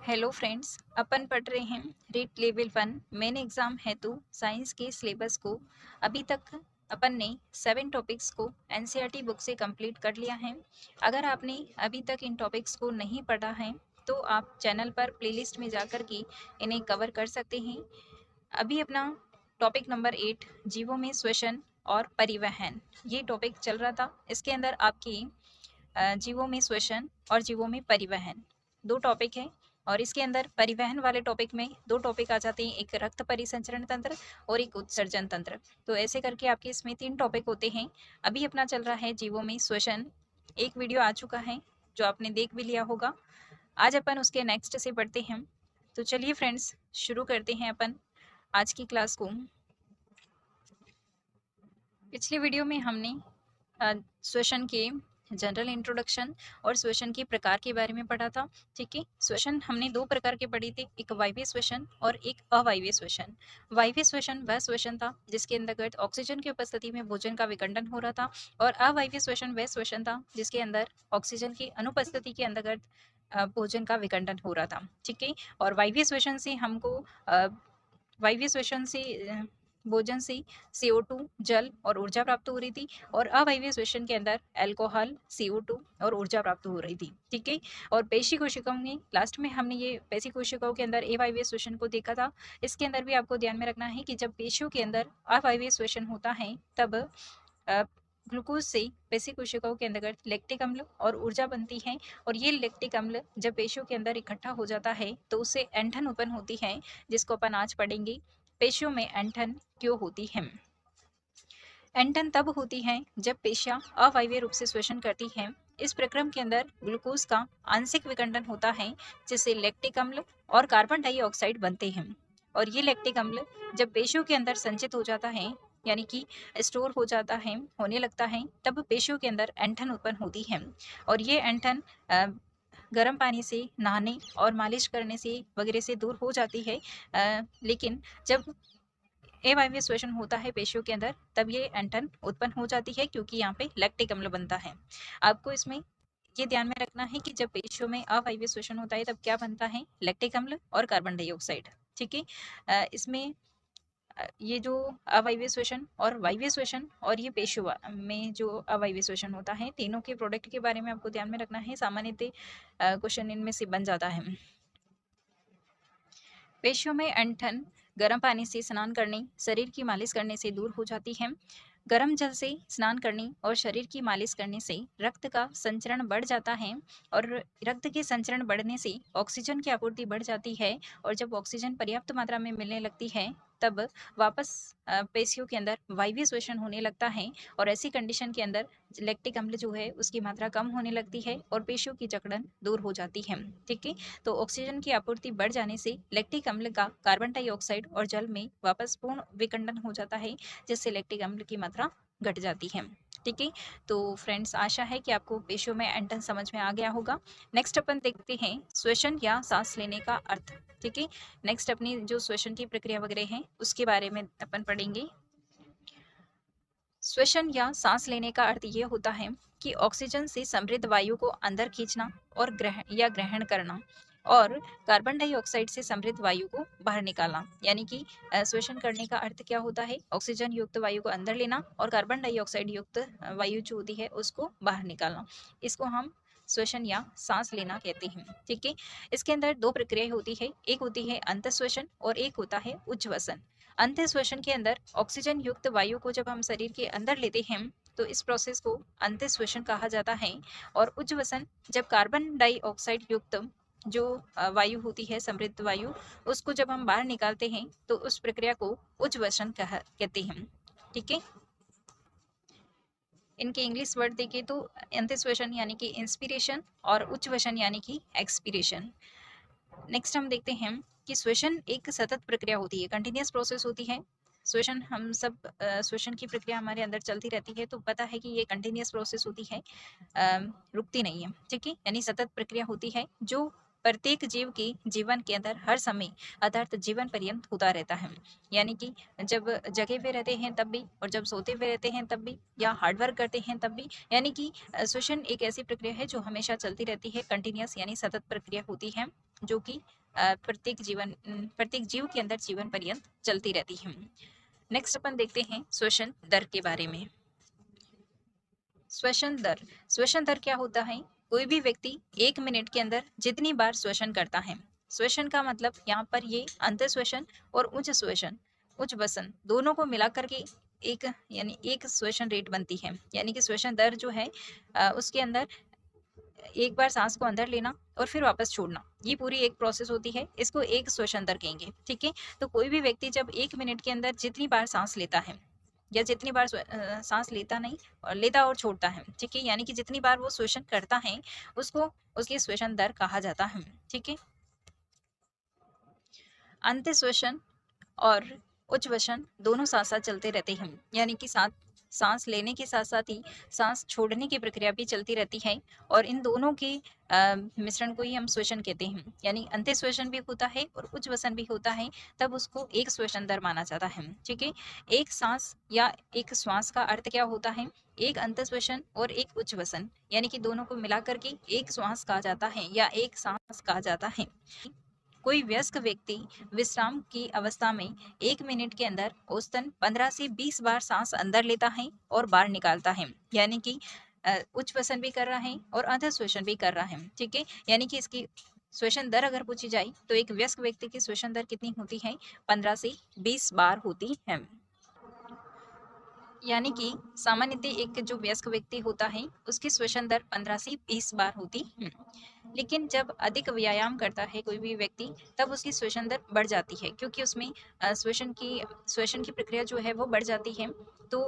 Hello friends, अपन पढ़ रहे हैं रीट लेवल 1 मेन एग्जाम हेतु साइंस के सिलेबस को। अभी तक अपन ने 7 टॉपिक्स को एनसीईआरटी बुक से कंप्लीट कर लिया है। अगर आपने अभी तक इन टॉपिक्स को नहीं पढ़ा है तो आप चैनल पर प्लेलिस्ट में जाकर के इन्हें कवर कर सकते हैं। अभी अपना टॉपिक नंबर 8 जीवों में श्वसन और परिवहन ये टॉपिक चल रहा था। इसके अंदर आपकी जीवों में श्वसन और जीवों में परिवहन दो टॉपिक हैं। और इसके अंदर परिवहन वाले टॉपिक में दो टॉपिक आ जाते हैं, एक रक्त परिसंचरण तंत्र और एक उत्सर्जन तंत्र। तो ऐसे करके आपके इसमें 3 टॉपिक होते हैं। अभी अपना चल रहा है जीवों में श्वसन। एक वीडियो आ चुका है जो आपने देख भी लिया होगा। आज अपन उसके नेक्स्ट से पढ़ते हैं। तो चलिए फ्रेंड्स, शुरू करते हैं अपन आज की क्लास को। पिछले वीडियो में हमने श्वसन के जनरल इंट्रोडक्शन और श्वसन के प्रकार के बारे में पढ़ा था। ठीक है, श्वसन हमने दो प्रकार के पढ़े थे, एक वायवीय श्वसन और एक अवायवीय श्वसन। वायवीय श्वसन वह श्वसन था जिसके अंतर्गत ऑक्सीजन की उपस्थिति में भोजन का विखंडन हो रहा था, और अवायवीय श्वसन वह श्वसन था जिसके अंदर ऑक्सीजन की अनुपस्थिति के अंतर्गत भोजन का विखंडन हो रहा था। ठीक है, और वायवीय श्वसन से हमको वायवीय श्वसन से भोजन से CO2 जल और ऊर्जा प्राप्त हो रही थी, और अवायवीय श्वसन के अंदर अल्कोहल, CO2 और ऊर्जा प्राप्त हो रही थी। ठीक है, और पेशी कोशिकाओं में लास्ट में हमने ये पेशी कोशिकाओं के अंदर अवायवीय श्वसन को देखा था। इसके अंदर भी आपको ध्यान में रखना है कि जब पेशियों के अंदर अवायवीय श्वसन होता है तब ग्लूकोज से पेशी कोशिकाओं के अंतर्गत लैक्टिक अम्ल और ऊर्जा बनती है, और ये लैक्टिक अम्ल जब पेशियों के अंदर इकट्ठा हो जाता है तो उससे ऐंठन उत्पन्न होती है, जिसको अपन आज पढ़ेंगे। पेशियों में ऐंठन क्यों होती है? ऐंठन तब होती है जब पेशियां अवायवीय रूप से श्वसन करती हैं। इस प्रक्रम के अंदर ग्लूकोज का आंशिक विखंडन होता है, जिससे लैक्टिक अम्ल और कार्बन डाइऑक्साइड बनते हैं, और ये लैक्टिक अम्ल जब पेशियों के अंदर संचित हो जाता है, यानी कि स्टोर हो जाता है, होने लगता है, तब पेशियों के अंदर ऐंठन उत्पन्न होती है। और ये ऐंठन गर्म पानी से नहाने और मालिश करने से वगैरह से दूर हो जाती है, लेकिन जब अवायवीय श्वसन होता है पेशियों के अंदर तब ये ऐंठन उत्पन्न हो जाती है, क्योंकि यहाँ पे लैक्टिक अम्ल बनता है। आपको इसमें ये ध्यान में रखना है कि जब पेशियों में अवायवीय श्वसन होता है तब क्या बनता है? लैक्टिक अम्ल और कार्बन डाइऑक्साइड। ठीक है, इसमें ये जो अवायवीय श्वसन और वायवीय श्वसन और ये पेशियों में जो अवायवीय श्वसन होता है, तीनों के प्रोडक्ट के बारे में आपको ध्यान में रखना है। सामान्यतः क्वेश्चन इनमें से बन जाता है। पेशियों में ऐंठन गर्म पानी से स्नान करने, शरीर की मालिश करने से दूर हो जाती है। गर्म जल से स्नान करने और शरीर की मालिश करने से रक्त का संचरण बढ़ जाता है, और रक्त के संचरण बढ़ने से ऑक्सीजन की आपूर्ति बढ़ जाती है, और जब ऑक्सीजन पर्याप्त मात्रा में मिलने लगती है तब वापस पेशियों के अंदर वायवीय श्वसन होने लगता है, और ऐसी कंडीशन के अंदर लैक्टिक अम्ल जो है उसकी मात्रा कम होने लगती है और पेशियों की जकड़न दूर हो जाती है। ठीक है, तो ऑक्सीजन की आपूर्ति बढ़ जाने से लैक्टिक अम्ल का कार्बन डाइऑक्साइड और जल में वापस पूर्ण विखंडन हो जाता है, जिससे लैक्टिक अम्ल की मात्रा घट जाती है। ठीक है, तो फ्रेंड्स, आशा है कि आपको पेशियों में ऐंठन समझ में आ गया होगा। नेक्स्ट अपन देखते हैं श्वसन या सांस लेने का अर्थ। ठीक है, नेक्स्ट अपनी जो श्वसन की प्रक्रिया वगैरह है उसके बारे में अपन पढ़ेंगे। श्वसन या सांस लेने का अर्थ ये होता है कि ऑक्सीजन से समृद्ध वायु को अंदर खींचना और ग्रहण करना, और कार्बन डाइऑक्साइड से समृद्ध वायु को बाहर निकालना। यानी कि श्वसन करने का अर्थ क्या होता है? ऑक्सीजन युक्त वायु को अंदर लेना और कार्बन डाइऑक्साइड युक्त वायु जो होती है उसको बाहर निकालना। इसको हम श्वसन या सांस लेना कहते हैं। ठीक है, इसके अंदर दो प्रक्रियाएं होती है, एक होती है अंतःश्वसन और एक होता है उच्छ्वसन। अंतःश्वसन के अंदर ऑक्सीजन युक्त वायु को जब हम शरीर के अंदर लेते हैं तो इस प्रोसेस को अंतःश्वसन कहा जाता है, और उच्छ्वसन जब कार्बन डाइऑक्साइड युक्त जो वायु होती है, समृद्ध वायु, उसको जब हम बाहर निकालते हैं तो उस प्रक्रिया को उच्छ्वसन कहते हैं। ठीक है, इनके इंग्लिश वर्ड देखें तो अंतःश्वसन यानी कि इंस्पिरेशन और उच्छ्वसन यानी कि एक्सपीरेशन। नेक्स्ट हम देखते हैं कि श्वसन एक सतत प्रक्रिया होती है, कंटिन्यूअस प्रोसेस होती है। श्वसन हम सब श्वसन की प्रक्रिया हमारे अंदर चलती रहती है, तो पता है कि ये कंटिन्यूअस प्रोसेस होती है, रुकती नहीं है। ठीक है, यानी सतत प्रक्रिया होती है जो प्रत्येक जीव के जीवन के अंदर हर समय अर्थात जीवन पर्यंत होता रहता है। यानी कि जब जगे हुए रहते हैं तब भी, और जब सोते हुए रहते हैं तब भी, या हार्डवर्क करते हैं तब भी। यानी कि श्वसन एक ऐसी प्रक्रिया है जो हमेशा चलती रहती है, कंटिन्यूअस यानी सतत प्रक्रिया होती है। जो कि प्रत्येक जीव के अंदर जीवन पर्यंत चलती रहती है। नेक्स्ट अपन देखते हैं श्वसन दर के बारे में। श्वसन दर क्या होता है? कोई भी व्यक्ति 1 मिनट के अंदर जितनी बार श्वसन करता है। श्वसन का मतलब यहाँ पर ये अंत श्वसन और उच्च वसन दोनों को मिला करके एक श्वसन रेट बनती है। यानी कि श्वसन दर जो है उसके अंदर एक बार सांस को अंदर लेना और फिर वापस छोड़ना, ये पूरी एक प्रोसेस होती है, इसको एक श्वसन दर कहेंगे। ठीक है, तो कोई भी व्यक्ति जब 1 मिनट के अंदर जितनी बार सांस लेता है या जितनी बार सांस लेता नहीं और लेता और छोड़ता है, ठीक है, यानी कि जितनी बार वो श्वसन करता है उसको उसकी श्वसन दर कहा जाता है। ठीक है, अंत्य श्वसन और उच्चवसन दोनों साथ साथ चलते रहते हैं, यानी कि सांस लेने के साथ साथ ही सांस छोड़ने की प्रक्रिया भी चलती रहती है, और इन दोनों के मिश्रण को ही हम श्वसन कहते हैं। यानी अंत्य श्वसन भी होता है और उच्चवसन भी होता है, तब उसको एक श्वसन दर माना जाता है। ठीक है, एक सांस या एक श्वास का अर्थ क्या होता है? एक अंत्य श्वसन और एक उच्चवसन, यानी कि दोनों को मिला करके एक श्वास कहा जाता है या एक सांस कहा जाता है। कोई वयस्क व्यक्ति विश्राम की अवस्था में 1 मिनट के अंदर औसतन 15 से 20 बार सांस अंदर लेता है और बाहर निकालता है, यानी कि उच्चवसन भी कर रहा है और अधः श्वसन भी कर रहा है। ठीक है, यानी कि इसकी श्वसन दर अगर पूछी जाए तो एक वयस्क व्यक्ति की श्वसन दर कितनी होती है? 15 से 20 बार होती है। यानी कि सामान्यतः एक जो वयस्क व्यक्ति होता है उसकी श्वसन दर 15 से 20 बार होती है। लेकिन जब अधिक व्यायाम करता है कोई भी व्यक्ति, तब उसकी श्वसन दर बढ़ जाती है, क्योंकि उसमें श्वसन की प्रक्रिया जो है वो बढ़ जाती है। तो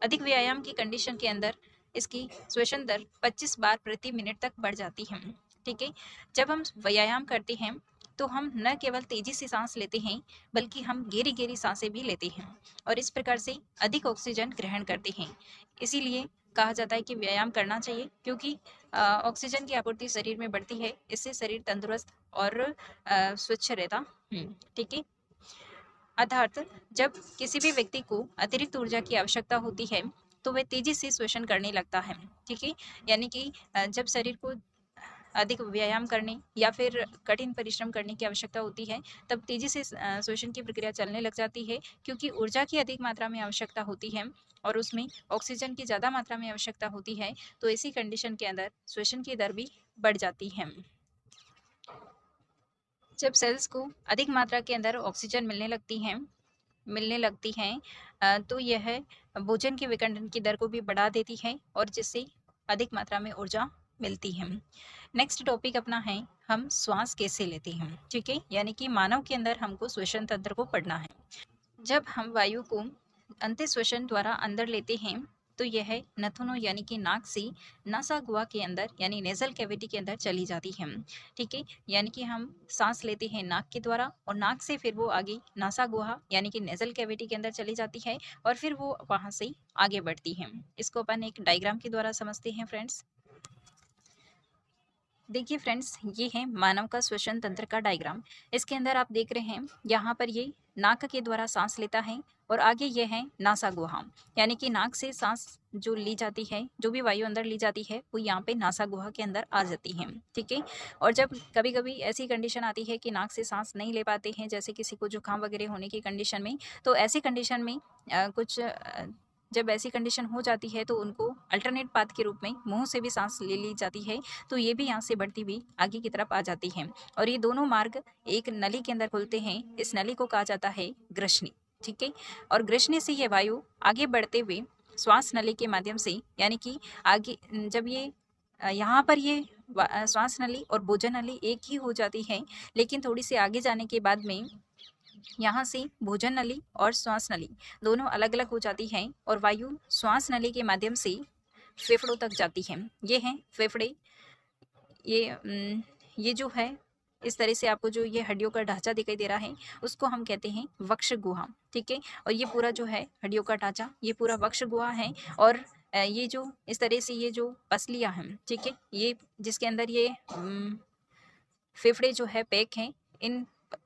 अधिक व्यायाम की कंडीशन के अंदर इसकी श्वसन दर 25 बार प्रति मिनट तक बढ़ जाती है। ठीक है, जब हम व्यायाम करते हैं तो हम न केवल तेजी से सांस लेते हैं, बल्कि हम गहरी गहरी सांसें भी लेते हैं और इस प्रकार से अधिक ऑक्सीजन ग्रहण करते हैं। इसीलिए कहा जाता है कि व्यायाम करना चाहिए, क्योंकि ऑक्सीजन की आपूर्ति शरीर में बढ़ती है, इससे शरीर तंदुरुस्त और स्वच्छ रहता। ठीक है, अर्थात जब किसी भी व्यक्ति को अतिरिक्त ऊर्जा की आवश्यकता होती है तो वह तेजी से श्वसन करने लगता है। ठीक है, यानी कि जब शरीर को अधिक व्यायाम करने या फिर कठिन परिश्रम करने की आवश्यकता होती है, तब तेजी से श्वसन की प्रक्रिया चलने लग जाती है, क्योंकि ऊर्जा की अधिक मात्रा में आवश्यकता होती है और उसमें ऑक्सीजन की ज़्यादा मात्रा में आवश्यकता होती है। तो ऐसी कंडीशन के अंदर श्वसन की दर भी बढ़ जाती है। जब सेल्स को अधिक मात्रा के अंदर ऑक्सीजन मिलने लगती हैं तो यह भोजन के विखंडन की दर को भी बढ़ा देती है और जिससे अधिक मात्रा में ऊर्जा मिलती है। नेक्स्ट टॉपिक अपना है, हम श्वास कैसे लेते हैं। ठीक है, यानी कि मानव के अंदर हमको श्वसन तंत्र को पढ़ना है। जब हम वायु को अंत्य श्वसन द्वारा अंदर लेते हैं तो यह नथुनों यानी कि नाक से नासा गुहा के अंदर यानी नेजल कैविटी के अंदर चली जाती है। ठीक है, यानी कि हम सांस लेते हैं नाक के द्वारा और नाक से फिर वो आगे नासा गुहा यानी कि नेजल कैविटी के अंदर चली जाती है और फिर वो वहां से आगे बढ़ती है। इसको अपन एक डायग्राम के द्वारा समझते हैं फ्रेंड्स। देखिए फ्रेंड्स, ये है मानव का श्वसन तंत्र का डायग्राम। इसके अंदर आप देख रहे हैं यहाँ पर ये नाक के द्वारा सांस लेता है और आगे ये है नासा गुहा, यानी कि नाक से सांस जो ली जाती है, जो भी वायु अंदर ली जाती है वो यहाँ पे नासा गुहा के अंदर आ जाती है। ठीक है, और जब कभी कभी ऐसी कंडीशन आती है कि नाक से सांस नहीं ले पाते हैं, जैसे किसी को जुकाम वगैरह होने की कंडीशन में, तो ऐसी कंडीशन में जब ऐसी कंडीशन हो जाती है तो उनको अल्टरनेट पाथ के रूप में मुंह से भी सांस ले ली जाती है, तो ये भी यहाँ से बढ़ती हुई आगे की तरफ आ जाती है और ये दोनों मार्ग एक नली के अंदर खुलते हैं। इस नली को कहा जाता है ग्रसनी। ठीक है, और ग्रसनी से ये वायु आगे बढ़ते हुए श्वास नली के माध्यम से, यानी कि आगे जब ये यहाँ पर ये श्वास नली और भोजन नली एक ही हो जाती है, लेकिन थोड़ी सी आगे जाने के बाद में यहाँ से भोजन नली और श्वास नली दोनों अलग अलग हो जाती हैं और वायु श्वास नली के माध्यम से फेफड़ों तक जाती है। ये हैं फेफड़े। ये जो है इस तरह से आपको जो ये हड्डियों का ढांचा दिखाई दे रहा है उसको हम कहते हैं वक्ष गुहा। ठीक है, और ये पूरा जो है हड्डियों का ढांचा ये पूरा वक्ष गुहा है और ये जो इस तरह से ये जो पसलियाँ हैं, ठीक है, ये जिसके अंदर ये फेफड़े जो है पैक हैं,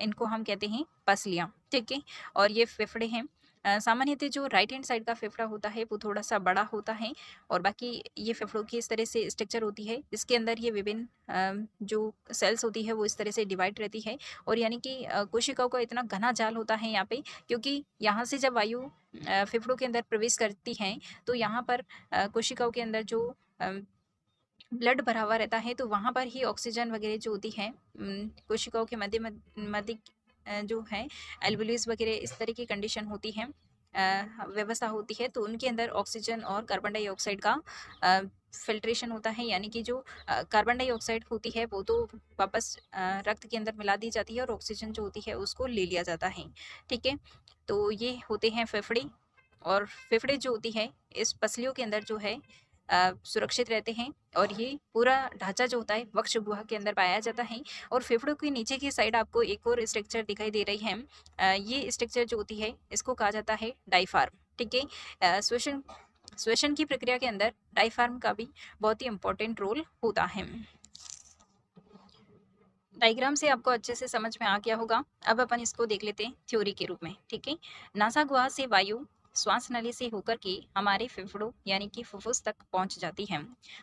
इनको हम कहते हैं पसलियाँ। ठीक है, और ये फेफड़े हैं सामान्यतः जो राइट हैंड साइड का फेफड़ा होता है वो थोड़ा-सा बड़ा होता है और बाकी ये फेफड़ों की इस तरह से स्ट्रक्चर होती है, इसके अंदर ये विभिन्न जो सेल्स होती है वो इस तरह से डिवाइड रहती है और यानी कि कोशिकाओं का इतना घना जाल होता है यहाँ पे, क्योंकि यहाँ से जब वायु फेफड़ों के अंदर प्रवेश करती हैं तो यहाँ पर कोशिकाओं के अंदर जो ब्लड भरा हुआ रहता है तो वहाँ पर ही ऑक्सीजन वगैरह जो होती है कोशिकाओं के मध्य मध्य जो है एल्वुलस वगैरह इस तरह की कंडीशन होती है, व्यवस्था होती है, तो उनके अंदर ऑक्सीजन और कार्बन डाइऑक्साइड का फिल्ट्रेशन होता है, यानी कि जो कार्बन डाइऑक्साइड होती है वो तो वापस रक्त के अंदर मिला दी जाती है और ऑक्सीजन जो होती है उसको ले लिया जाता है। ठीक है, तो ये होते हैं फेफड़े और फेफड़े जो होती है इस पसलियों के अंदर जो है सुरक्षित रहते हैं और ये पूरा ढांचा जो होता है वक्ष गुहा के अंदर पाया जाता है। और फेफड़ों के नीचे की साइड आपको एक और स्ट्रक्चर दिखाई दे रही है, ये स्ट्रक्चर जो होती है इसको कहा जाता है डायफ्राम। ठीक है, श्वसन श्वसन की प्रक्रिया के अंदर डायफ्राम का भी बहुत ही इंपॉर्टेंट रोल होता है। डायग्राम से आपको अच्छे से समझ में आ गया होगा। अब अपन इसको देख लेते हैं थ्योरी के रूप में। ठीक है, नासा गुहा से वायु श्वास नली से होकर के हमारे फेफड़ों यानी कि फुफ्फुस तक पहुंच जाती है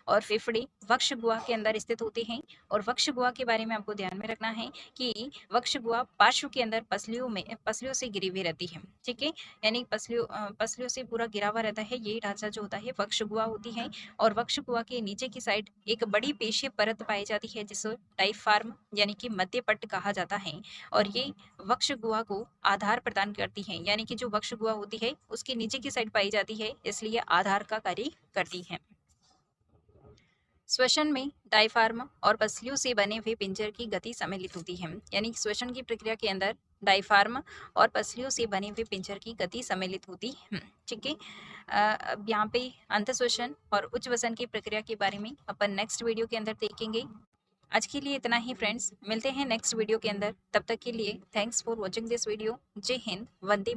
और फेफड़े वक्ष गुहा के अंदर स्थित होते हैं। और वक्ष गुहा के बारे में आपको ध्यान में रखना है कि वक्ष गुहा पार्श्व के अंदर पसलियों से घिरी हुई रहती है। ठीक है, यानी पसलियों से पूरा घिरा हुआ रहता है, ये ढांचा जो होता है वक्ष गुहा होती है। और वक्ष गुहा के नीचे की साइड एक बड़ी पेशीय परत पाई जाती है जिसे डायफ्राम यानी कि मध्य पट्ट कहा जाता है और ये वक्ष गुहा को आधार प्रदान करती है, यानी कि जो वक्ष गुहा होती है उसके नीचे की साइड पाई जाती है, इसलिए आधार का कार्य करती है। श्वसन में डायफ्राम और पसलियों से बने हुए पिंजर की गति सम्मिलित होती है, यानी श्वसन की प्रक्रिया के अंदर डायफ्राम और पसलियों से बने हुए पिंजर की गति सम्मिलित होती है। ठीक है, अब यहाँ पे अंतःश्वसन और उच्चवसन की प्रक्रिया के बारे में अपन नेक्स्ट वीडियो के अंदर देखेंगे। आज के लिए इतना ही फ्रेंड्स, मिलते हैं नेक्स्ट वीडियो के अंदर। तब तक के लिए thanks for watching this video. जय हिंद, वंदे